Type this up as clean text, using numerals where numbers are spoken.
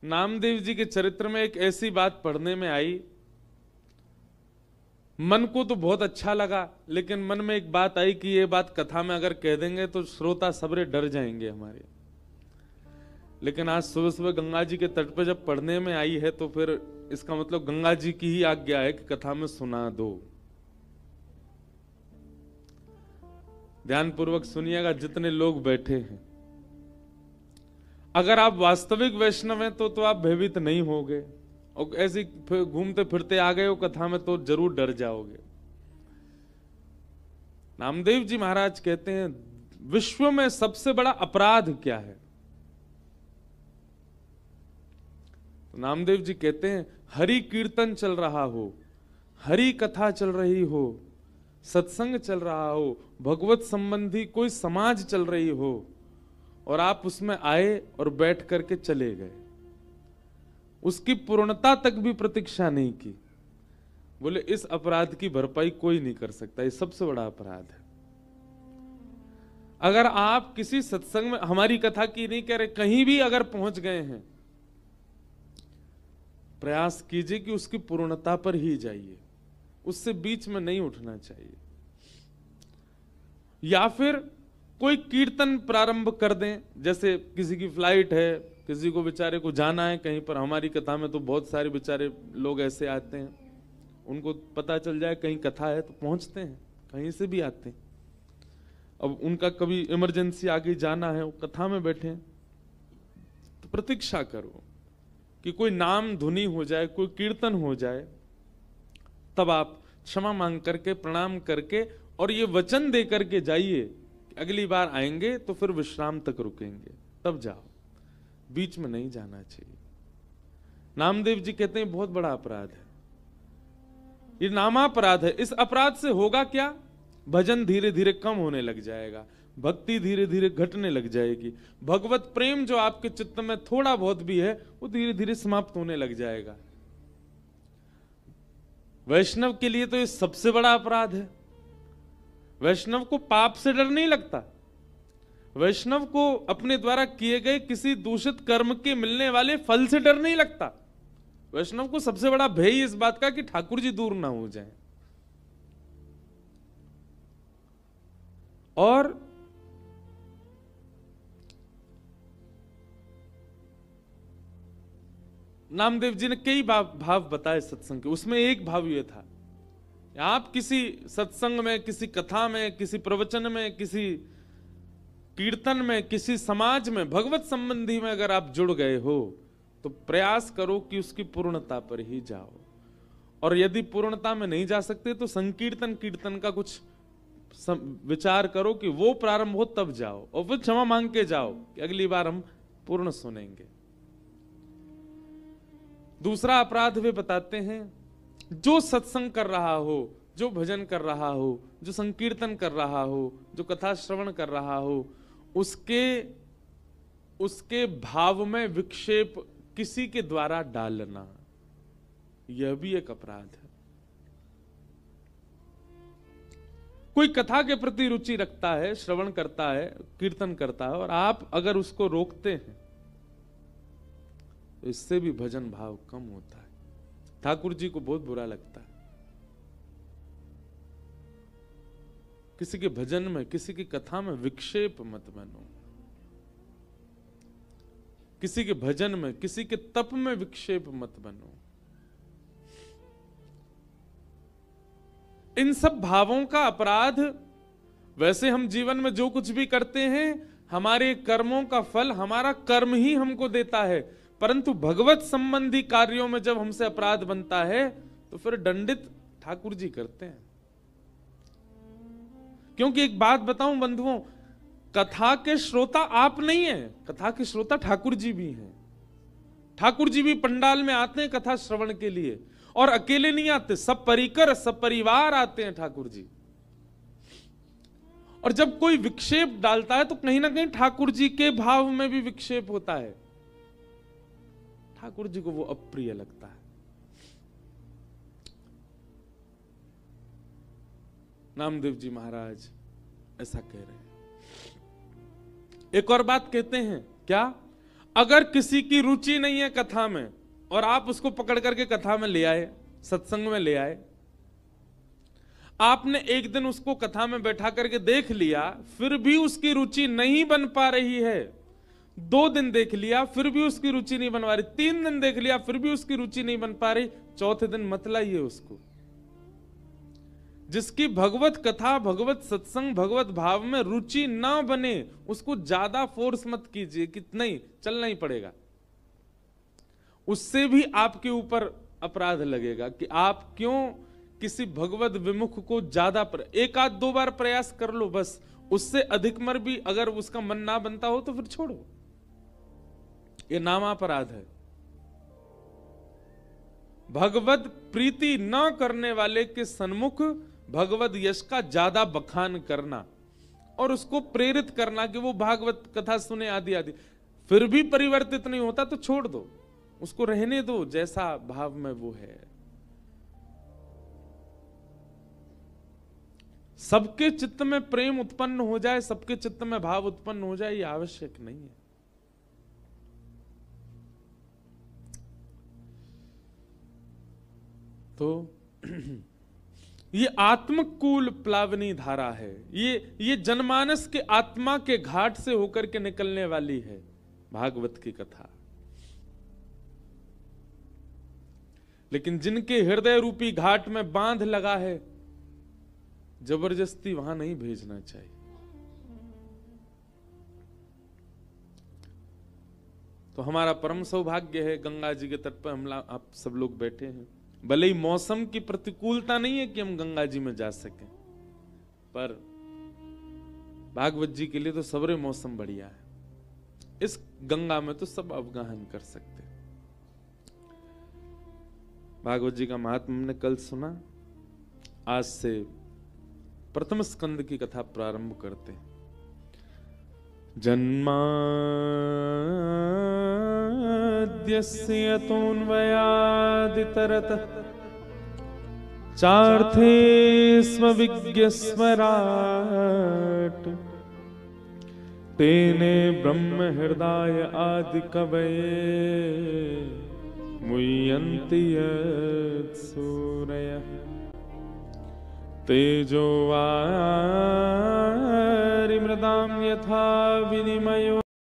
नामदेव जी के चरित्र में एक ऐसी बात पढ़ने में आई, मन को तो बहुत अच्छा लगा, लेकिन मन में एक बात आई कि ये बात कथा में अगर कह देंगे तो श्रोता सबरे डर जाएंगे हमारे। लेकिन आज सुबह सुबह गंगा जी के तट पे जब पढ़ने में आई है तो फिर इसका मतलब गंगा जी की ही आज्ञा है कि कथा में सुना दो। ध्यानपूर्वक सुनिएगा जितने लोग बैठे हैं। अगर आप वास्तविक वैष्णव हैं तो आप भयभीत नहीं होगे, और ऐसे घूमते फिरते आ गए हो कथा में तो जरूर डर जाओगे। नामदेव जी महाराज कहते हैं विश्व में सबसे बड़ा अपराध क्या है? तो नामदेव जी कहते हैं हरि कीर्तन चल रहा हो, हरि कथा चल रही हो, सत्संग चल रहा हो, भगवत संबंधी कोई समाज चल रही हो, और आप उसमें आए और बैठ करके चले गए, उसकी पूर्णता तक भी प्रतीक्षा नहीं की। बोले इस अपराध की भरपाई कोई नहीं कर सकता, ये सबसे बड़ा अपराध है। अगर आप किसी सत्संग में, हमारी कथा की नहीं कह रहे, कहीं भी अगर पहुंच गए हैं, प्रयास कीजिए कि उसकी पूर्णता पर ही जाइए, उससे बीच में नहीं उठना चाहिए। या फिर कोई कीर्तन प्रारंभ कर दें, जैसे किसी की फ्लाइट है, किसी को बेचारे को जाना है कहीं पर, हमारी कथा में तो बहुत सारे बेचारे लोग ऐसे आते हैं, उनको पता चल जाए कहीं कथा है तो पहुंचते हैं, कहीं से भी आते हैं। अब उनका कभी इमरजेंसी आगे जाना है, वो कथा में बैठे हैं, तो प्रतीक्षा करो कि कोई नाम धुनी हो जाए, कोई कीर्तन हो जाए, तब आप क्षमा मांग करके, प्रणाम करके, और ये वचन दे करके जाइए कि अगली बार आएंगे तो फिर विश्राम तक रुकेंगे, तब जाओ, बीच में नहीं जाना चाहिए। नामदेव जी कहते हैं बहुत बड़ा अपराध है, ये नामापराध है। इस अपराध से होगा क्या? भजन धीरे धीरे कम होने लग जाएगा, भक्ति धीरे धीरे घटने लग जाएगी, भगवत प्रेम जो आपके चित्त में थोड़ा बहुत भी है वो धीरे धीरे समाप्त होने लग जाएगा। वैष्णव के लिए तो ये सबसे बड़ा अपराध है। वैष्णव को पाप से डर नहीं लगता, वैष्णव को अपने द्वारा किए गए किसी दूषित कर्म के मिलने वाले फल से डर नहीं लगता। वैष्णव को सबसे बड़ा भय इस बात का कि ठाकुर जी दूर ना हो जाएं। और नामदेव जी ने कई भाव बताए सत्संग के, उसमें एक भाव यह था, आप किसी सत्संग में, किसी कथा में, किसी प्रवचन में, किसी कीर्तन में, किसी समाज में, भगवत संबंधी में अगर आप जुड़ गए हो तो प्रयास करो कि उसकी पूर्णता पर ही जाओ। और यदि पूर्णता में नहीं जा सकते तो संकीर्तन कीर्तन का कुछ विचार करो कि वो प्रारंभ हो तब जाओ, और फिर क्षमा मांग के जाओ कि अगली बार हम पूर्ण सुनेंगे। दूसरा अपराध वे बताते हैं, जो सत्संग कर रहा हो, जो भजन कर रहा हो, जो संकीर्तन कर रहा हो, जो कथा श्रवण कर रहा हो, उसके भाव में विक्षेप किसी के द्वारा डालना, यह भी एक अपराध है। कोई कथा के प्रति रुचि रखता है, श्रवण करता है, कीर्तन करता है, और आप अगर उसको रोकते हैं तो इससे भी भजन भाव कम होता है। ठाकुर जी को बहुत बुरा लगता है। किसी के भजन में, किसी की कथा में विक्षेप मत बनो, किसी के भजन में, किसी के तप में विक्षेप मत बनो। इन सब भावों का अपराध, वैसे हम जीवन में जो कुछ भी करते हैं, हमारे कर्मों का फल हमारा कर्म ही हमको देता है, परंतु भगवत संबंधी कार्यों में जब हमसे अपराध बनता है तो फिर दंडित ठाकुर जी करते हैं। क्योंकि एक बात बताऊं बंधुओं, कथा के श्रोता आप नहीं हैं, कथा के श्रोता ठाकुर जी भी हैं। ठाकुर जी भी पंडाल में आते हैं कथा श्रवण के लिए, और अकेले नहीं आते, सब परिकर, सब परिवार आते हैं ठाकुर जी। और जब कोई विक्षेप डालता है तो कहीं ना कहीं ठाकुर जी के भाव में भी विक्षेप होता है, ठाकुर जी को वो अप्रिय लगता है। नामदेव जी महाराज ऐसा कह रहे हैं। एक और बात कहते हैं, क्या? अगर किसी की रुचि नहीं है कथा में और आप उसको पकड़ करके कथा में ले आए, सत्संग में ले आए, आपने एक दिन उसको कथा में बैठा करके देख लिया, फिर भी उसकी रुचि नहीं बन पा रही है, 2 दिन देख लिया फिर भी उसकी रुचि नहीं बन पा रही, 3 दिन देख लिया फिर भी उसकी रुचि नहीं बन पा रही, चौथे दिन मत लाइए उसको। जिसकी भगवत कथा, भगवत सत्संग, भगवत भाव में रुचि ना बने, उसको ज्यादा फोर्स मत कीजिए कि नहीं चलना ही पड़ेगा। उससे भी आपके ऊपर अपराध लगेगा कि आप क्यों किसी भगवत विमुख को ज्यादा 1 आध 2 बार प्रयास कर लो बस, उससे अधिक मर भी अगर उसका मन ना बनता हो तो फिर छोड़ो, ये नामापराध है। भगवत प्रीति न करने वाले के सन्मुख भगवत यश का ज्यादा बखान करना और उसको प्रेरित करना कि वो भागवत कथा सुने आदि आदि, फिर भी परिवर्तित नहीं होता तो छोड़ दो, उसको रहने दो जैसा भाव में वो है। सबके चित्त में प्रेम उत्पन्न हो जाए, सबके चित्त में भाव उत्पन्न हो जाए, ये आवश्यक नहीं है। तो ये आत्मकूल प्लावनी धारा है, ये जनमानस के आत्मा के घाट से होकर के निकलने वाली है भागवत की कथा। लेकिन जिनके हृदय रूपी घाट में बांध लगा है, जबरदस्ती वहां नहीं भेजना चाहिए। तो हमारा परम सौभाग्य है, गंगा जी के तट पर हम आप सब लोग बैठे हैं। भले ही मौसम की प्रतिकूलता नहीं है कि हम गंगा जी में जा सकें, पर भागवत जी के लिए तो सबरे मौसम बढ़िया है। इस गंगा में तो सब अवगाहन कर सकते हैं। भागवत जी का महात्म्य हमने कल सुना, आज से प्रथम स्कंद की कथा प्रारंभ करते हैं। जन्माद्यस्य यतोऽन्वयादितरतः चार्थे स्वविज्ञस्वराट् तेने ब्रह्म हृदय आदि कवये मुह्यन्ति यत्सूरयः तेजो वारिमृदां यथा विनिमयो